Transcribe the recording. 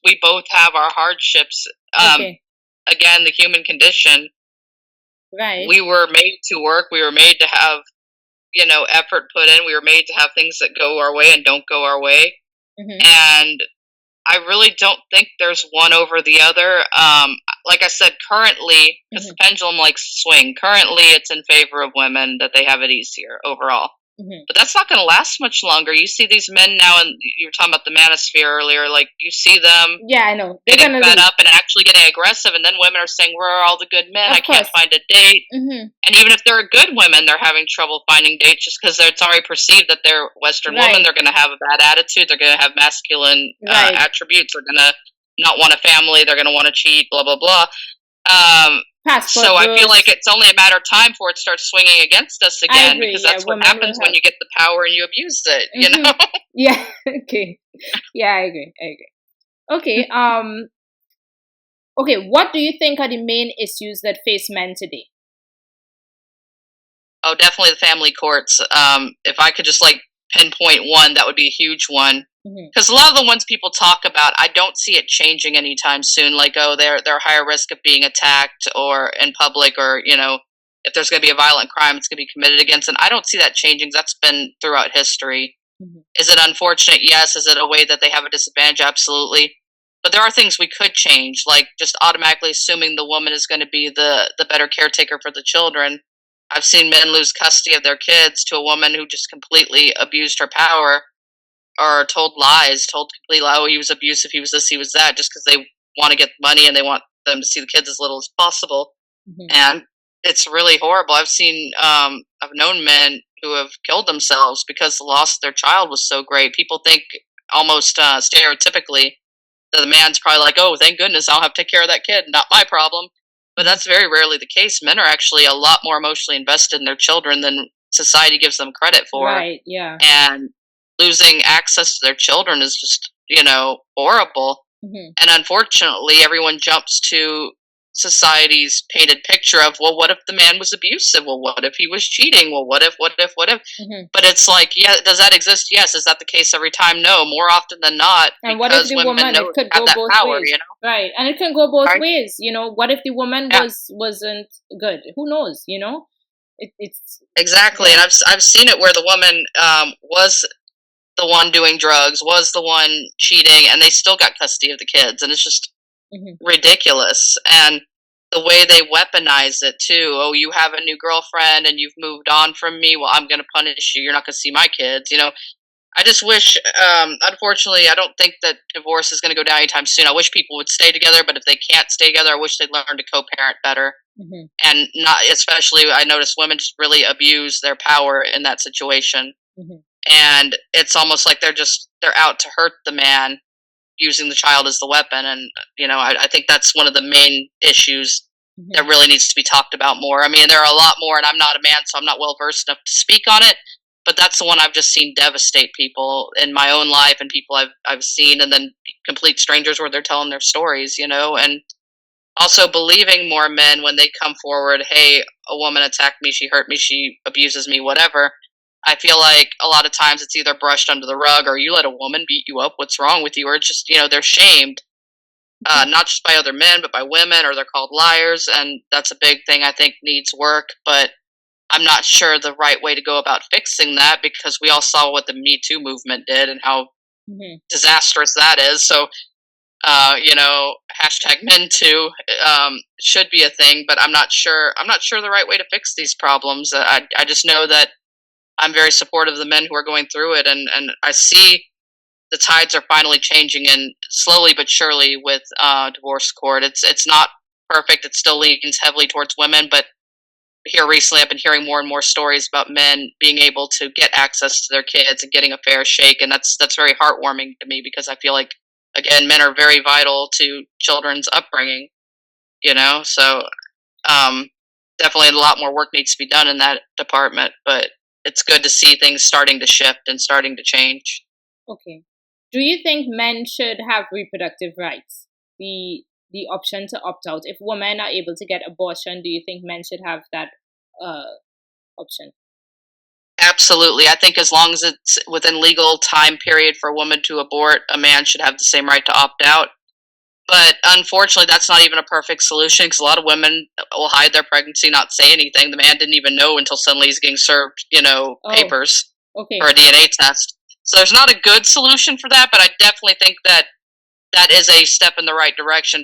we both have our hardships. Um, Okay. Again, the human condition. Right. We were made to work. We were made to have, effort put in. We were made to have things that go our way and don't go our way. Mhm. And I really don't think there's one over the other. Like I said, currently, because the Mhm. pendulum likes to swing, currently it's in favor of women that they have it easier overall. Mhm. But that's not going to last much longer. You see these men now, and you were talking about the manosphere earlier. Like you see them Yeah, I know. They're getting gonna fed leave. up and actually getting aggressive, and then women are saying, "Where are all the good men? I Of can't course. find a date." Mhm. And even if they're good women, they're having trouble finding dates just because it's already perceived that they're Western women. Right. They're going to have a bad attitude. They're going to have masculine Right. attributes. They're going to not want a family. They're going to want to cheat. Blah blah blah. Um, Passport so I feel like bros. it's only a matter of time before it starts swinging against us I again, agree. because Yeah, that's what women will happens when have. you get the power and you abuse it. Mhm. Yeah. Okay. Yeah, I agree. I agree. Okay. Okay. What do you think are the main issues that face men today? Oh, definitely the family courts. If I could just like pinpoint one, that would be a huge one. Mhm. Because a lot of the ones people talk about, I don't see it changing anytime soon. Like, oh, they're higher risk of being attacked or in public, or if there's going to be a violent crime, it's going to be committed against. And I don't see that changing. That's been throughout history. Mhm. Is it unfortunate? Yes. Is it a way that they have a disadvantage? Absolutely. But there are things we could change, like just automatically assuming the woman is going to be the better caretaker for the children. I've seen men lose custody of their kids to a woman who just completely abused her power, or told lies, told completely, oh, he was abusive, he was this, he was that, just because they want to get money and they want them to see the kids as little as possible. Mhm. And it's really horrible. I've known men who have killed themselves because the loss of their child was so great. People think almost stereotypically that the man's probably like, oh, thank goodness I'll have to take care of that kid, not my problem. But Mhm. that's very rarely the case. Men are actually a lot more emotionally invested in their children than society gives them credit for. Right. Yeah. And losing access to their children is just, horrible. Mhm. And unfortunately, everyone jumps to society's painted picture of, well, what if the man was abusive? Well, what if he was cheating? Well, what if? Mhm. But it's like, yeah, does that exist? Yes. Is that the case every time? No. More often than not, And what if because the women woman? It know could have go that both power. ways, right? And it can go both Right? ways. What if the woman Yeah. wasn't good? Who knows? It's Exactly. And yeah. I've seen it where the woman was the one doing drugs, was the one cheating, and they still got custody of the kids, and it's just Mhm. ridiculous. And the way they weaponize it too. Oh, you have a new girlfriend and you've moved on from me. Well, I'm going to punish you. You're not going to see my kids. I just wish. Unfortunately, I don't think that divorce is going to go down anytime soon. I wish people would stay together, but if they can't stay together, I wish they'd learn to co-parent better. Mhm. And not especially, I notice women just really abuse their power in that situation, Mhm. and it's almost like they're out to hurt the man, using the child as the weapon. And I think that's one of the main issues that Mhm. really needs to be talked about more. I mean, there are a lot more, and I'm not a man, so I'm not well versed enough to speak on it. But that's the one I've just seen devastate people in my own life, and people I've seen, and then complete strangers where they're telling their stories. And also believing more men when they come forward. Hey, a woman attacked me, she hurt me, she abuses me, whatever. I feel like a lot of times it's either brushed under the rug, or you let a woman beat you up, what's wrong with you? Or it's just, they're shamed, Mhm. not just by other men, but by women, or they're called liars. And that's a big thing I think needs work. But I'm not sure the right way to go about fixing that, because we all saw what the Me Too movement did and how Mhm. disastrous that is. So, hashtag men too should be a thing, but I'm not sure. I'm not sure the right way to fix these problems. I just know that I'm very supportive of the men who are going through it, and I see the tides are finally changing, and slowly but surely with divorce court. It's not perfect. It still leans heavily towards women, but here recently I've been hearing more and more stories about men being able to get access to their kids and getting a fair shake, and that's very heartwarming to me, because I feel like, again, men are very vital to children's upbringing. So um, definitely a lot more work needs to be done in that department, but it's good to see things starting to shift and starting to change. Okay. Do you think men should have reproductive rights? The option to opt out. If women are able to get abortion, do you think men should have that option? Absolutely. I think as long as it's within legal time period for a woman to abort, a man should have the same right to opt out. But unfortunately, that's not even a perfect solution because a lot of women will hide their pregnancy, not say anything. The man didn't even know until suddenly he's getting served, Oh, papers okay. for a DNA test. So there's not a good solution for that, but I definitely think that that is a step in the right direction.